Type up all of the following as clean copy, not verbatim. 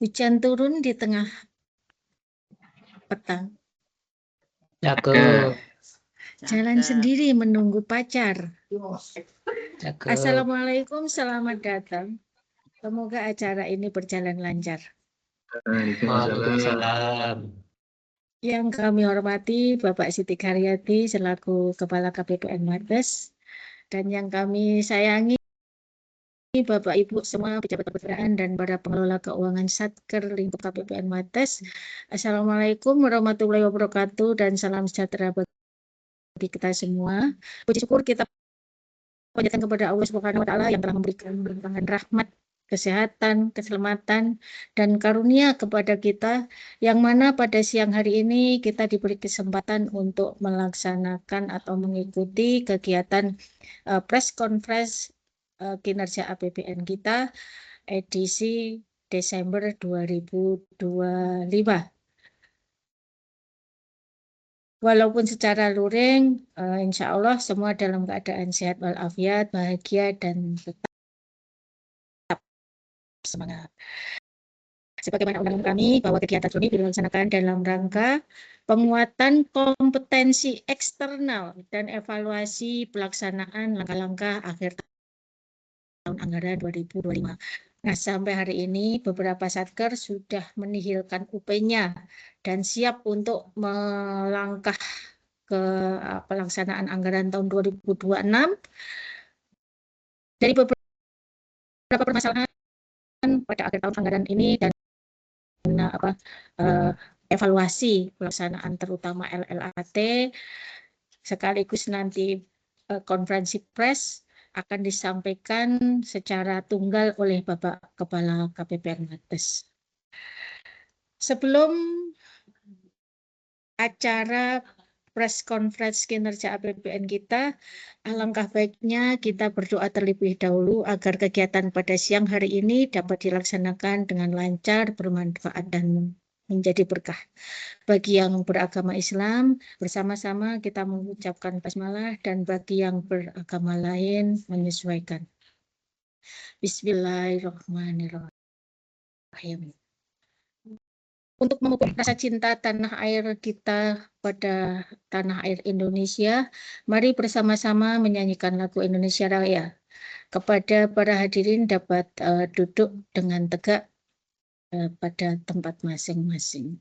Hujan turun di tengah petang. Cakep. Jalan sendiri menunggu pacar. Cakep. Assalamualaikum, selamat datang. Semoga acara ini berjalan lancar. Waalaikumsalam. Yang kami hormati Bapak Siti Karyati selaku Kepala KPPN Mates, dan yang kami sayangi Bapak Ibu semua pejabat kepesertaan dan para pengelola keuangan Satker lingkup KPPN Mates. Assalamualaikum warahmatullahi wabarakatuh dan salam sejahtera bagi kita semua. Puji syukur kita panjatkan kepada Allah Subhanahu wa taala yang telah memberikan limpahan rahmat, kesehatan, keselamatan, dan karunia kepada kita, yang mana pada siang hari ini kita diberi kesempatan untuk melaksanakan atau mengikuti kegiatan press conference kinerja APBN kita edisi Desember 2025. Walaupun secara luring, insya Allah semua dalam keadaan sehat walafiat, bahagia, dan tetap semangat. Sebagaimana undangan kami bahwa kegiatan ini dilaksanakan dalam rangka penguatan kompetensi eksternal dan evaluasi pelaksanaan langkah-langkah akhir tahun anggaran 2025. Nah, sampai hari ini beberapa satker sudah menihilkan UP-nya dan siap untuk melangkah ke pelaksanaan anggaran tahun 2026. Dari beberapa permasalahan pada akhir tahun anggaran ini dan evaluasi pelaksanaan terutama LLAT, sekaligus nanti konferensi pers akan disampaikan secara tunggal oleh Bapak Kepala KPPN Mates. Sebelum acara press conference kinerja APBN kita, alangkah baiknya kita berdoa terlebih dahulu agar kegiatan pada siang hari ini dapat dilaksanakan dengan lancar, bermanfaat, dan menjadi berkah. Bagi yang beragama Islam, bersama-sama kita mengucapkan basmalah, dan bagi yang beragama lain menyesuaikan. Bismillahirrahmanirrahim. Untuk memupuk rasa cinta tanah air kita pada tanah air Indonesia, mari bersama-sama menyanyikan lagu Indonesia Raya. Kepada para hadirin dapat duduk dengan tegak pada tempat masing-masing.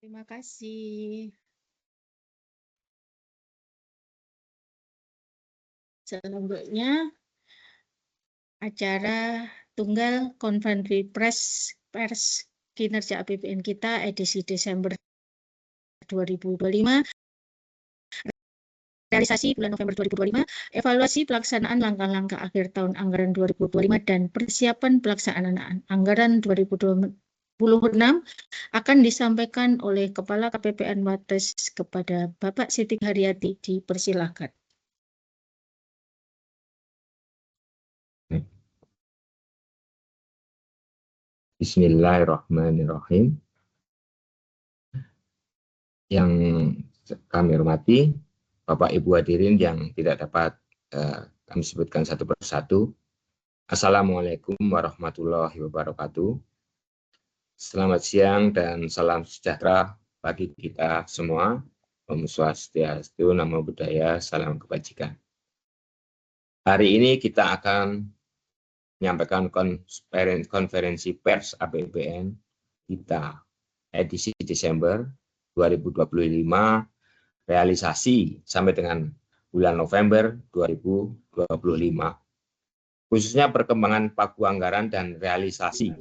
Terima kasih. Selanjutnya acara tunggal konferensi pers kinerja APBN kita edisi Desember 2025, realisasi bulan November 2025, evaluasi pelaksanaan langkah-langkah akhir tahun anggaran 2025 dan persiapan pelaksanaan anggaran 2026 akan disampaikan oleh Kepala KPPN Wates kepada Bapak Siti Haryati. Dipersilakan. Bismillahirrahmanirrahim. Yang kami hormati, Bapak Ibu hadirin yang tidak dapat kami sebutkan satu persatu. Assalamualaikum warahmatullahi wabarakatuh. Selamat siang dan salam sejahtera bagi kita semua. Om Swastiastu, Namo Buddhaya, salam kebajikan. Hari ini kita akan menyampaikan konferensi pers APBN kita edisi Desember 2025, realisasi sampai dengan bulan November 2025, khususnya perkembangan pagu anggaran dan realisasi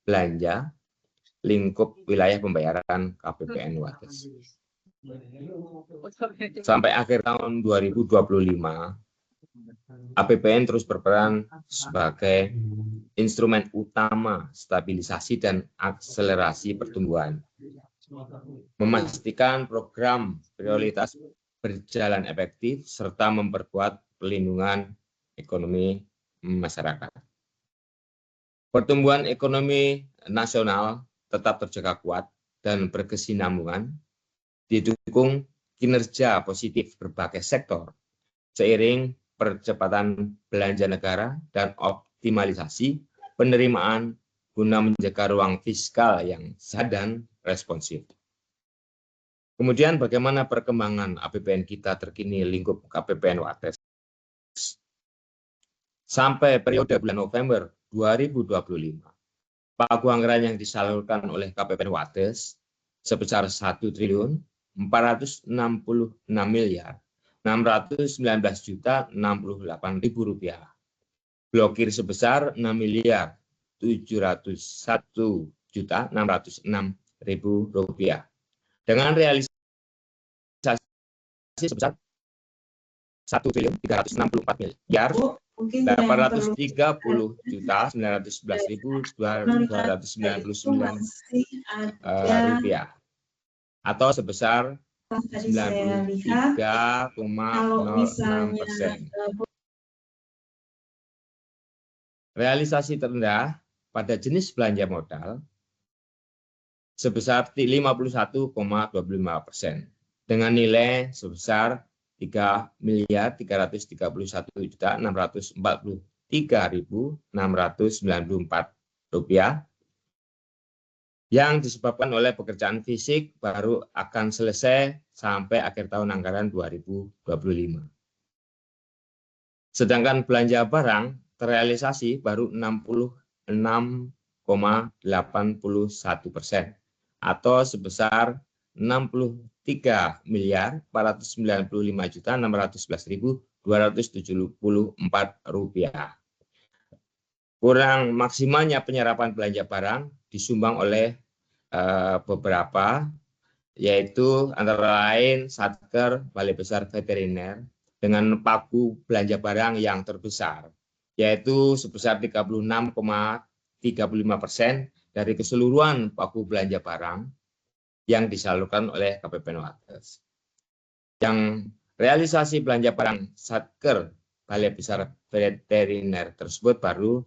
belanja lingkup wilayah pembayaran KPPN Wates. Sampai akhir tahun 2025, APBN terus berperan sebagai instrumen utama stabilisasi dan akselerasi pertumbuhan, memastikan program prioritas berjalan efektif, serta memperkuat pelindungan ekonomi masyarakat. Pertumbuhan ekonomi nasional tetap terjaga kuat dan berkesinambungan, didukung kinerja positif berbagai sektor, seiring percepatan belanja negara dan optimalisasi penerimaan guna menjaga ruang fiskal yang sehat dan responsif. Kemudian bagaimana perkembangan APBN kita terkini lingkup KPPN Wates? Sampai periode bulan November 2025, pagu anggaran yang disalurkan oleh KPPN Wates sebesar 1.466.619.068.000 rupiah. Blokir sebesar 6.701.606.000 rupiah. Dengan realisasi sebesar 1.830.911.299 rupiah, atau sebesar 93,06%. Realisasi terendah pada jenis belanja modal sebesar 51,25% dengan nilai sebesar 3.331.643.694 rupiah, yang disebabkan oleh pekerjaan fisik baru akan selesai sampai akhir tahun anggaran 2025. Sedangkan belanja barang terrealisasi baru 66,81% atau sebesar 63.495.611.274 rupiah. Kurang maksimalnya penyerapan belanja barang disumbang oleh beberapa, yaitu antara lain Satker Balai Besar Veteriner dengan pagu belanja barang yang terbesar, yaitu sebesar 36,35% dari keseluruhan pagu belanja barang yang disalurkan oleh KPPN Wates. Yang realisasi belanja barang Satker Balai Besar Veteriner tersebut baru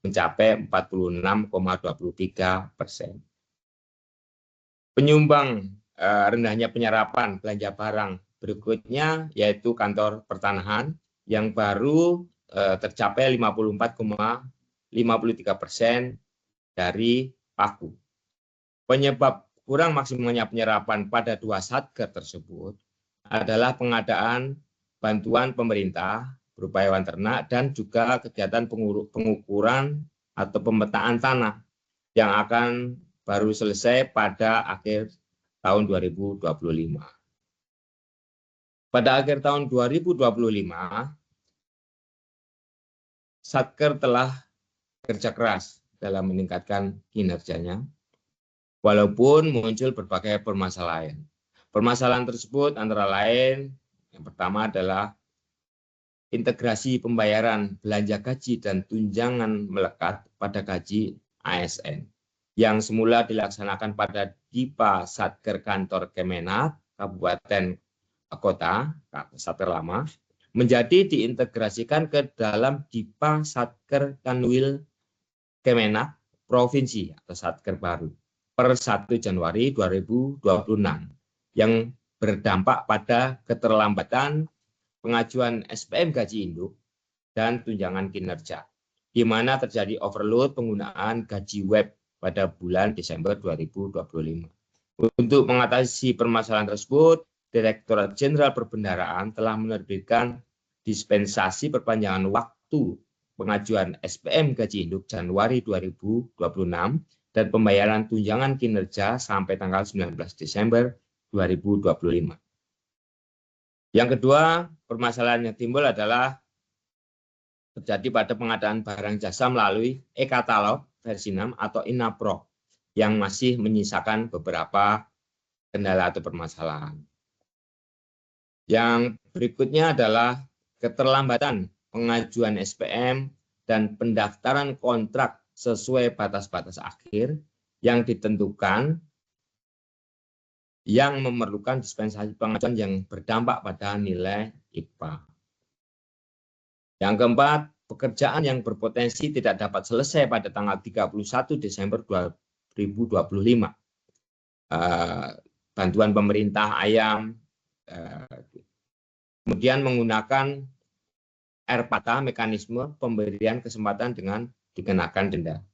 mencapai 46,23%. Penyumbang rendahnya penyerapan belanja barang berikutnya yaitu kantor pertanahan yang baru tercapai 54,53% dari pagu. Penyebab kurang maksimalnya penyerapan pada dua satker tersebut adalah pengadaan bantuan pemerintah berupa hewan ternak dan juga kegiatan pengukuran atau pemetaan tanah yang akan baru selesai pada akhir tahun 2025. Pada akhir tahun 2025, Satker telah kerja keras dalam meningkatkan kinerjanya, walaupun muncul berbagai permasalahan. Permasalahan tersebut antara lain, yang pertama adalah integrasi pembayaran belanja gaji dan tunjangan melekat pada gaji ASN, yang semula dilaksanakan pada Dipa Satker Kantor Kemenak, Kabupaten Kota, Satker Lama, menjadi diintegrasikan ke dalam Dipa Satker Kanwil Kemenak Provinsi atau Satker baru per 1 Januari 2026 yang berdampak pada keterlambatan pengajuan SPM gaji induk dan tunjangan kinerja, di mana terjadi overload penggunaan gaji web pada bulan Desember 2025. Untuk mengatasi permasalahan tersebut, Direktorat Jenderal Perbendaharaan telah menerbitkan dispensasi perpanjangan waktu pengajuan SPM gaji induk Januari 2026 dan pembayaran tunjangan kinerja sampai tanggal 19 Desember 2025. Yang kedua, permasalahan yang timbul adalah terjadi pada pengadaan barang jasa melalui e-katalog versi 6 atau INAPRO yang masih menyisakan beberapa kendala atau permasalahan. Yang berikutnya adalah keterlambatan pengajuan SPM dan pendaftaran kontrak sesuai batas-batas akhir yang ditentukan yang memerlukan dispensasi pengajuan yang berdampak pada nilai IPA. Yang keempat, pekerjaan yang berpotensi tidak dapat selesai pada tanggal 31 Desember 2025. Bantuan pemerintah ayam, kemudian menggunakan RPATA, mekanisme pemberian kesempatan dengan dikenakan denda.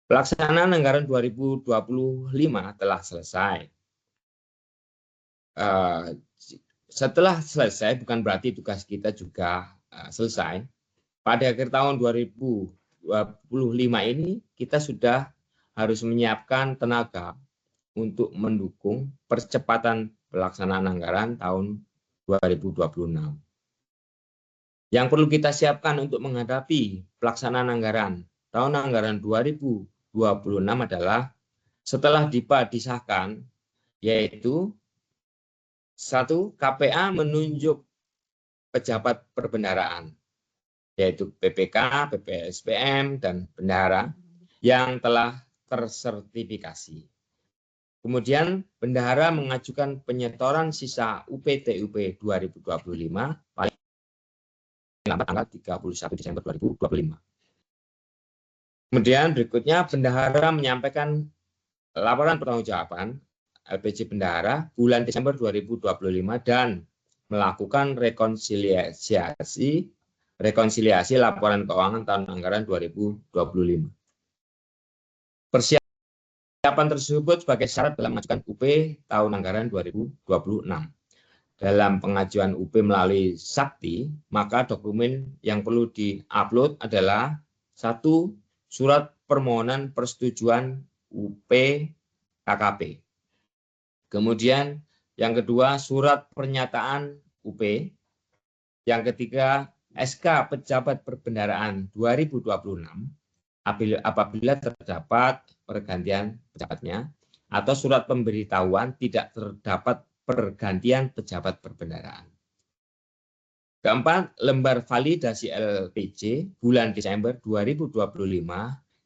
Pelaksanaan anggaran 2025 telah selesai. Setelah selesai bukan berarti tugas kita juga selesai. Pada akhir tahun 2025 ini kita sudah harus menyiapkan tenaga untuk mendukung percepatan pelaksanaan anggaran tahun 2026. Yang perlu kita siapkan untuk menghadapi pelaksanaan anggaran tahun anggaran 2026 adalah setelah DIPA disahkan, yaitu 1. KPA menunjuk pejabat perbendaharaan, yaitu PPK, PPSPM, dan bendahara yang telah tersertifikasi. Kemudian bendahara mengajukan penyetoran sisa UPT-UP 2025 paling lambat tanggal 31 Desember 2025. Kemudian berikutnya bendahara menyampaikan laporan pertanggungjawaban LPJ Bendahara bulan Desember 2025 dan melakukan rekonsiliasi laporan keuangan tahun anggaran 2025. Persiapan tersebut sebagai syarat dalam mengajukan UP tahun anggaran 2026. Dalam pengajuan UP melalui Sakti, maka dokumen yang perlu di-upload adalah 1. Surat permohonan persetujuan UP KKP. Kemudian yang kedua, surat pernyataan UP. Yang ketiga, SK Pejabat Perbendaharaan 2026 apabila terdapat pergantian pejabatnya atau surat pemberitahuan tidak terdapat pergantian pejabat perbendaharaan. Keempat, lembar validasi LPJ bulan Desember 2025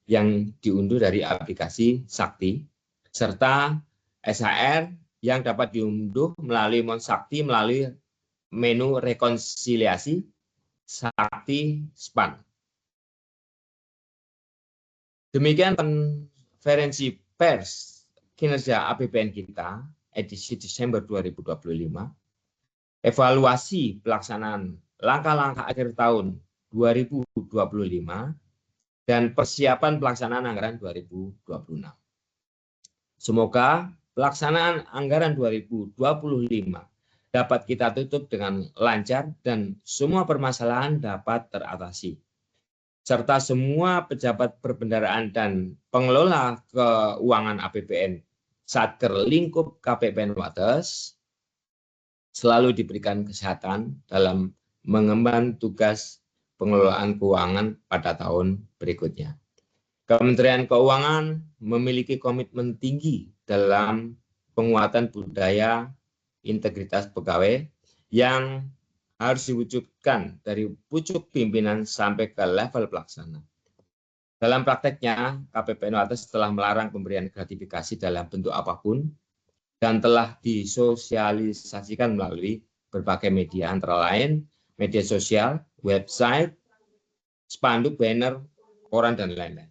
yang diunduh dari aplikasi Sakti serta SHR yang dapat diunduh melalui Monsakti melalui menu rekonsiliasi Sakti SPAN. Demikian konferensi pers kinerja APBN kita edisi Desember 2025. Evaluasi pelaksanaan langkah-langkah akhir tahun 2025 dan persiapan pelaksanaan anggaran 2026. Semoga pelaksanaan anggaran 2025 dapat kita tutup dengan lancar dan semua permasalahan dapat teratasi. Serta semua pejabat perbendaharaan dan pengelola keuangan APBN Satker lingkup KPPN Wates selalu diberikan kesehatan dalam mengemban tugas pengelolaan keuangan pada tahun berikutnya. Kementerian Keuangan memiliki komitmen tinggi dalam penguatan budaya integritas pegawai yang harus diwujudkan dari pucuk pimpinan sampai ke level pelaksana. Dalam prakteknya, KPPN Wates telah melarang pemberian gratifikasi dalam bentuk apapun dan telah disosialisasikan melalui berbagai media, antara lain media sosial, website, spanduk, banner, koran, dan lain-lain.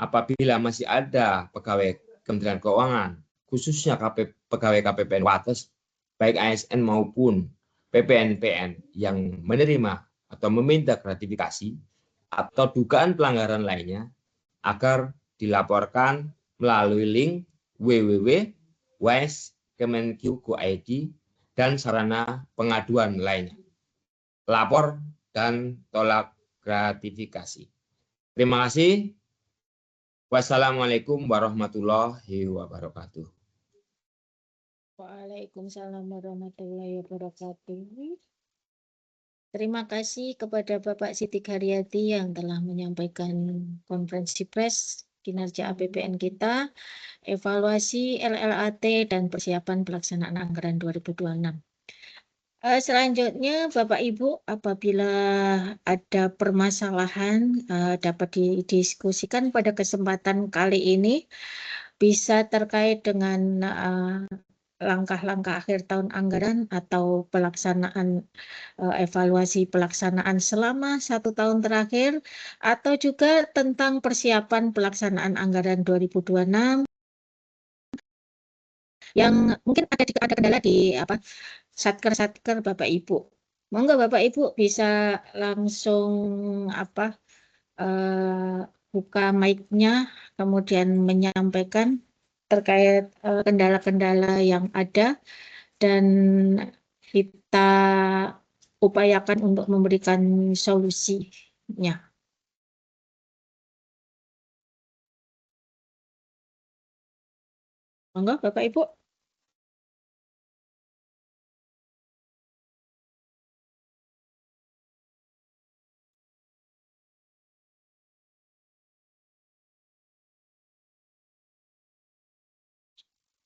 Apabila masih ada pegawai Kementerian Keuangan, khususnya pegawai KPPN Wates, baik ASN maupun PPNPN yang menerima atau meminta gratifikasi atau dugaan pelanggaran lainnya, agar dilaporkan melalui link www.wise.kemenq.go.id dan sarana pengaduan lainnya. Lapor dan tolak gratifikasi. Terima kasih. Wassalamualaikum warahmatullahi wabarakatuh. Waalaikumsalam warahmatullahi wabarakatuh. Terima kasih kepada Bapak Siti Haryati yang telah menyampaikan konferensi pers kinerja APBN kita, evaluasi LLAT dan persiapan pelaksanaan anggaran 2026. Selanjutnya, Bapak Ibu, apabila ada permasalahan dapat didiskusikan pada kesempatan kali ini, bisa terkait dengan langkah-langkah akhir tahun anggaran atau pelaksanaan evaluasi pelaksanaan selama 1 tahun terakhir, atau juga tentang persiapan pelaksanaan anggaran 2026 yang mungkin ada kendala di satker Bapak Ibu. Monggo Bapak Ibu bisa langsung buka mic-nya, kemudian menyampaikan terkait kendala-kendala yang ada, dan kita upayakan untuk memberikan solusinya. Monggo Bapak Ibu.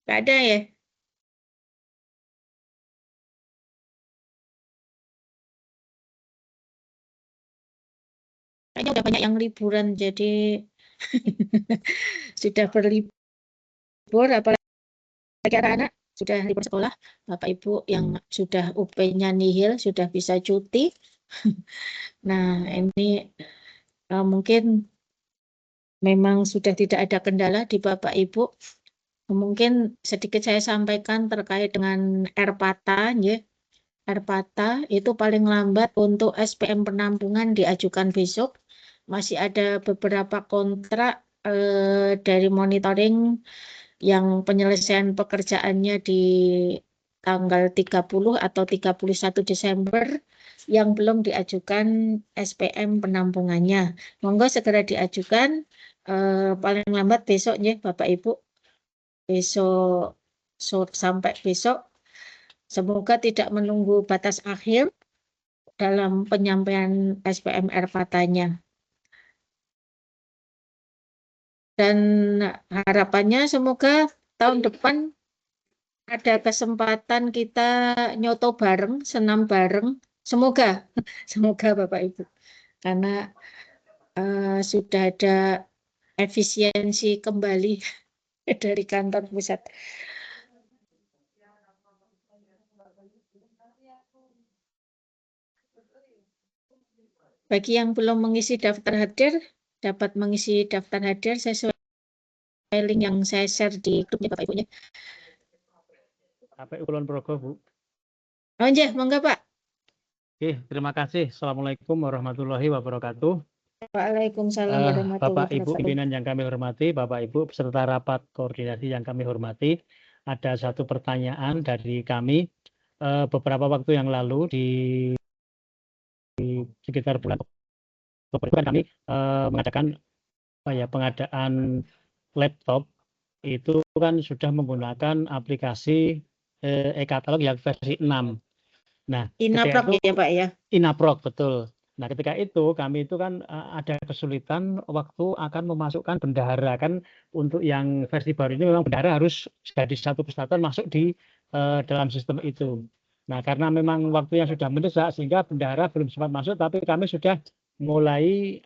Nggak ada ya? Kayaknya udah banyak yang liburan, jadi sudah berlibur, apalagi anak-anak sudah libur sekolah. Bapak Ibu yang sudah UP-nya nihil, sudah bisa cuti. Nah, ini mungkin memang sudah tidak ada kendala di Bapak Ibu. Mungkin sedikit saya sampaikan terkait dengan RPATA, ya. RPATA itu paling lambat untuk SPM penampungan diajukan besok. Masih ada beberapa kontrak dari monitoring yang penyelesaian pekerjaannya di tanggal 30 atau 31 Desember yang belum diajukan SPM penampungannya. Monggo segera diajukan paling lambat besok ya Bapak Ibu. Besok sampai besok. Semoga tidak menunggu batas akhir dalam penyampaian SPM RPATA-nya. Dan harapannya semoga tahun depan ada kesempatan kita nyoto bareng, senam bareng. Semoga, semoga Bapak Ibu. Karena sudah ada efisiensi kembali dari kantor pusat. Bagi yang belum mengisi daftar hadir, dapat mengisi daftar hadir sesuai link yang saya share di grupnya Bapak Ibunya. KPU Kulon Progo, Bu. Oh iya, monggo Pak. Oke, terima kasih. Assalamualaikum warahmatullahi wabarakatuh. Waalaikumsalam warahmatullahi Bapak Ibu wabarakatuh. pimpinan yang kami hormati, Bapak Ibu peserta rapat koordinasi yang kami hormati, ada satu pertanyaan dari kami beberapa waktu yang lalu di sekitar bulan Oktober kan kami mengadakan pengadaan laptop itu kan sudah menggunakan aplikasi e-katalog yang versi 6. Nah, Inaprok ya Pak ya? Inaprok, betul. Nah, ketika itu kami itu kan ada kesulitan waktu akan memasukkan bendahara kan untuk yang versi baru ini memang bendahara harus jadi satu kesatuan masuk di dalam sistem itu. Nah, karena memang waktu yang sudah mendesak sehingga bendahara belum sempat masuk, tapi kami sudah mulai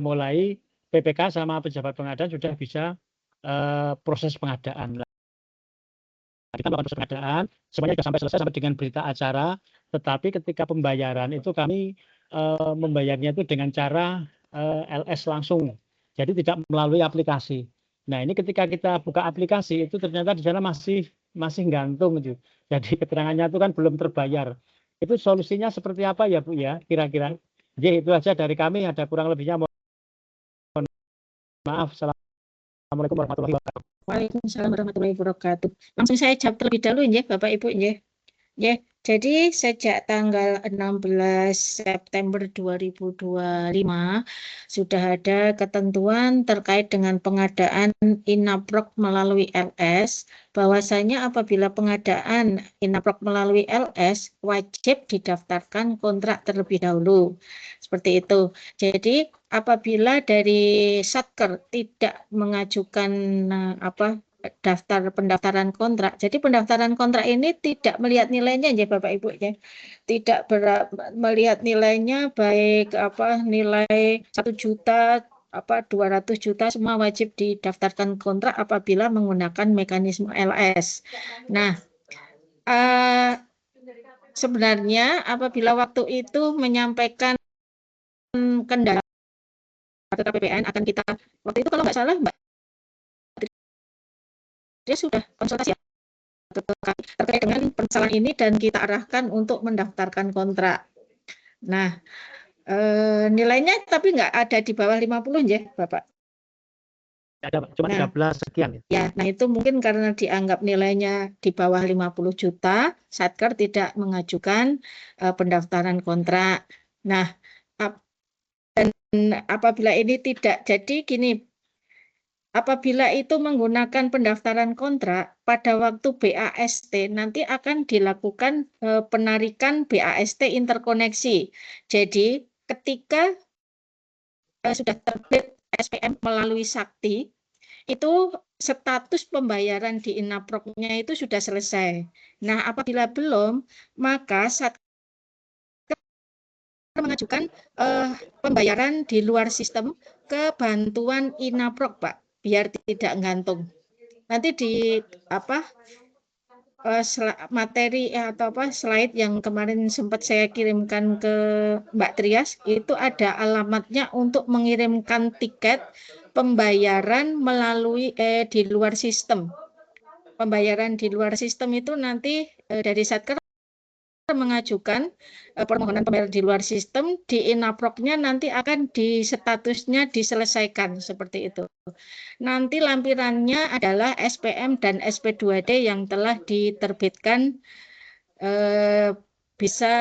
mulai PPK sama pejabat pengadaan sudah bisa proses pengadaan. Kita melakukan proses pengadaan, semuanya sudah sampai selesai sampai dengan berita acara, tetapi ketika pembayaran itu kami membayarnya itu dengan cara LS langsung, jadi tidak melalui aplikasi. Nah, ini ketika kita buka aplikasi itu ternyata di sana masih gantung gitu. Jadi keterangannya itu kan belum terbayar. Itu solusinya seperti apa ya Bu ya kira-kira? Jadi itu aja dari kami, ada kurang lebihnya mohon maaf. Assalamualaikum warahmatullahi wabarakatuh. Waalaikumsalam warahmatullahi wabarakatuh. Langsung saya jawab terlebih dahulu ya Bapak Ibu ya. Ya, jadi sejak tanggal 16 September 2025 sudah ada ketentuan terkait dengan pengadaan Inaprok melalui LS, bahwasanya apabila pengadaan Inaprok melalui LS wajib didaftarkan kontrak terlebih dahulu. Seperti itu. Jadi apabila dari Satker tidak mengajukan pendaftaran kontrak. Jadi pendaftaran kontrak ini tidak melihat nilainya ya Bapak Ibu ya. Tidak melihat nilainya baik nilai 1 juta 200 juta semua wajib didaftarkan kontrak apabila menggunakan mekanisme LS. Nah, sebenarnya apabila waktu itu menyampaikan kendala ke KPPN akan kita waktu itu kalau nggak salah Mbak dia sudah konsultasi ya terkait dengan permasalahan ini dan kita arahkan untuk mendaftarkan kontrak. Nah, nilainya tapi nggak ada di bawah 50 ya, Bapak? Ada cuma 13 sekian. Ya, nah itu mungkin karena dianggap nilainya di bawah 50 juta, Satker tidak mengajukan pendaftaran kontrak. Nah, dan apabila ini tidak jadi gini, apabila itu menggunakan pendaftaran kontrak, pada waktu BAST nanti akan dilakukan penarikan BAST interkoneksi. Jadi ketika sudah terbit SPM melalui Sakti, itu status pembayaran di Inaproknya itu sudah selesai. Nah, apabila belum, maka Satker mengajukan pembayaran di luar sistem ke bantuan Inaprok, Pak, biar tidak gantung. Nanti di materi atau slide yang kemarin sempat saya kirimkan ke Mbak Trias itu ada alamatnya untuk mengirimkan tiket pembayaran melalui di luar sistem. Pembayaran di luar sistem itu nanti dari Satker mengajukan permohonan pembayaran di luar sistem, di Inaproknya nanti akan statusnya diselesaikan seperti itu. Nanti lampirannya adalah SPM dan SP2D yang telah diterbitkan bisa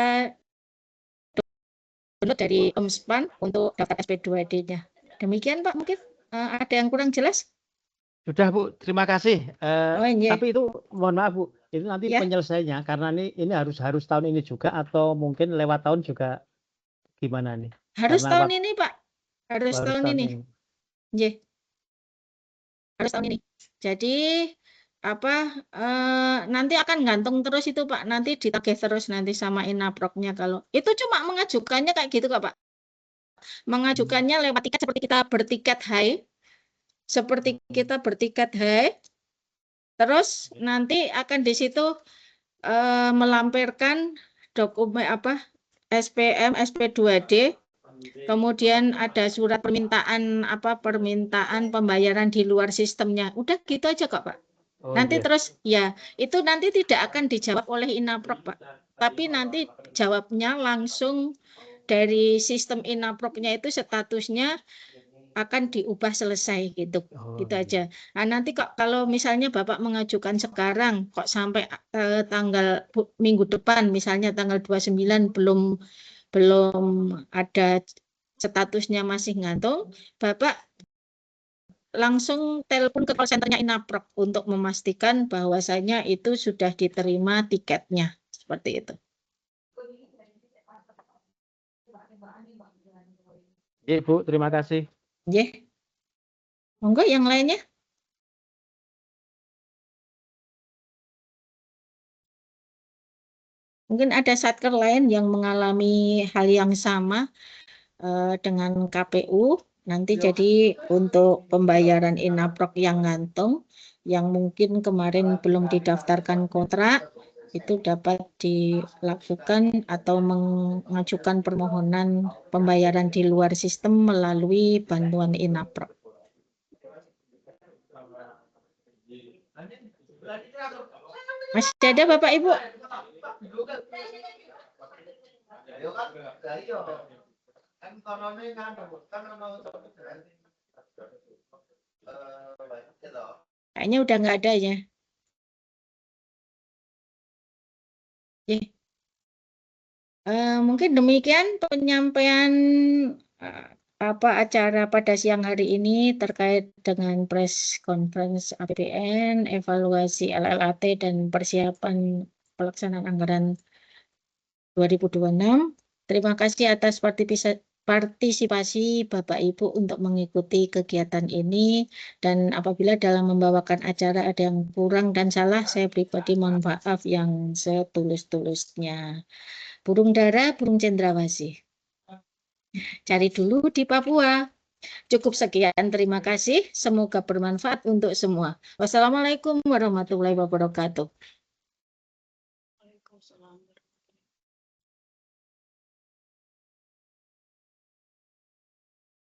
download dari Omspan untuk daftar SP2D-nya. Demikian Pak, mungkin ada yang kurang jelas? Sudah Bu, terima kasih. Yeah. Tapi itu mohon maaf Bu, itu nanti penyelesaiannya karena ini harus tahun ini juga atau mungkin lewat tahun juga gimana nih? Harus tahun ini Pak, harus tahun ini. Yeah. Harus tahun ini. Jadi nanti akan gantung terus itu Pak, nanti ditagih terus nanti sama Inaproknya. Kalau itu cuma mengajukannya kayak gitu kok Pak, mengajukannya lewat tiket seperti kita bertiket high, terus nanti akan di situ melampirkan dokumen SPM, SP2D, kemudian ada surat permintaan pembayaran di luar sistemnya. Udah gitu aja kok Pak. Nanti terus ya itu nanti tidak akan dijawab oleh Inaprok Pak, tapi nanti jawabnya langsung dari sistem Inaproknya itu statusnya akan diubah selesai gitu, gitu aja. Nah nanti kok kalau misalnya Bapak mengajukan sekarang kok sampai tanggal minggu depan misalnya tanggal 29 belum ada statusnya masih gantung, Bapak langsung telepon ke call center-nya Inaprok untuk memastikan bahwasanya itu sudah diterima tiketnya. Seperti itu. Ibu, terima kasih. Nggih. Monggo yang lainnya. Mungkin ada satker lain yang mengalami hal yang sama dengan KPU. Nanti jadi untuk pembayaran inaprok yang ngantung, yang mungkin kemarin belum didaftarkan kontrak, itu dapat dilakukan atau mengajukan permohonan pembayaran di luar sistem melalui bantuan inaprok. Masih ada Bapak Ibu? Kayaknya udah nggak ada ya. Mungkin demikian penyampaian acara pada siang hari ini terkait dengan press conference APBN, evaluasi LLAT dan persiapan pelaksanaan anggaran 2026. Terima kasih atas partisipasi Bapak Ibu untuk mengikuti kegiatan ini, dan apabila dalam membawakan acara ada yang kurang dan salah, saya pribadi mohon maaf yang setulus-tulusnya. Burung dara, burung cendrawasih. Cari dulu di Papua. Cukup sekian, terima kasih. Semoga bermanfaat untuk semua. Wassalamualaikum warahmatullahi wabarakatuh.